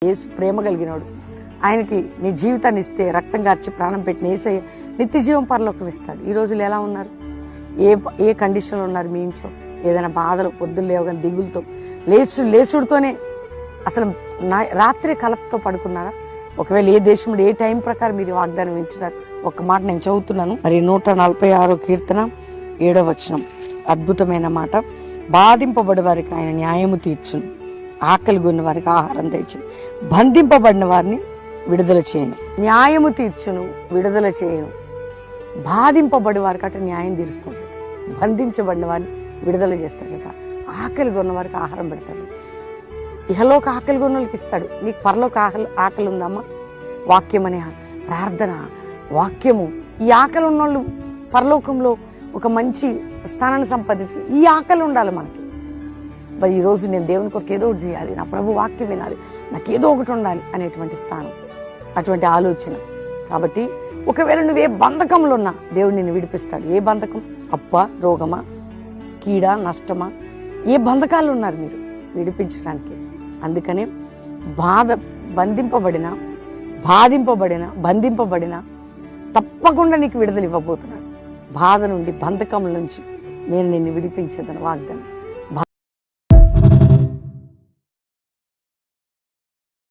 యేసు ప్రేమ కలిగినోడు. ఆయనకి నీ జీవితాన్ని ఇస్తే రక్తం కార్చి ప్రాణం పెట్టిన యేసయ్య నిత్య జీవం పరలోకం ఇస్తాడు. ఈ రోజులు ఎలా ఉన్నారు? ఏ కండిషన్లో ఉన్నారు? మీ ఇంట్లో ఏదైనా బాధలు, పొద్దున్న లేవగానే దిగులతో లేచుడుతోనే అసలు రాత్రి కలపతో పడుకున్నారా? ఒకవేళ ఏ దేశంలో ఏ టైం ప్రకారం మీరు వాగ్దానం వింటున్నారు? ఒక్క మాట నేను చదువుతున్నాను. మరి 146 కీర్తన 7వ వచనం అద్భుతమైన మాట. బాధింపబడి వారికి ఆయన న్యాయము తీర్చును, ఆకలి కొన్న వారికి ఆహారం తెచ్చును, బంధింపబడిన వారిని విడుదల చేయను. న్యాయము తీర్చును, విడుదల చేయను. బాధింపబడి వారికి అట న్యాయం తీరుస్తాడు, బంధించబడిన వారిని విడుదల చేస్తాడట, ఆకలి కొన్న వారికి ఆహారం పెడతాడు. ఇహలోక ఆకలి కొన్న వాళ్ళకి ఇస్తాడు. నీకు పరలోక ఆకలి ఉందమ్మా? వాక్యం అనే ప్రార్థన, వాక్యము. ఈ ఆకలి ఉన్నోళ్ళు పరలోకంలో ఒక మంచి స్థానాన్ని సంపాదించి ఈ ఆకలి ఉండాలి మనకి. మరి ఈరోజు నేను దేవుని కొరకు ఏదో ఒకటి చేయాలి, నా ప్రభు వాక్యం వినాలి, నాకు ఏదో ఒకటి ఉండాలి అనేటువంటి స్థానం, అటువంటి ఆలోచన. కాబట్టి ఒకవేళ నువ్వే బంధకంలో ఉన్నా దేవుడు నిన్ను విడిపిస్తాడు. ఏ బంధకం? అప్ప, రోగమా, కీడ, నష్టమా? ఏ బంధకాలు ఉన్నారు మీరు? విడిపించడానికి. అందుకనే బంధింపబడిన తప్పకుండా నీకు విడుదల ఇవ్వబోతున్నాడు. బాధ నుండి, బంధకం నుంచి నేను నిన్ను విడిపించేదని వాగ్దానం.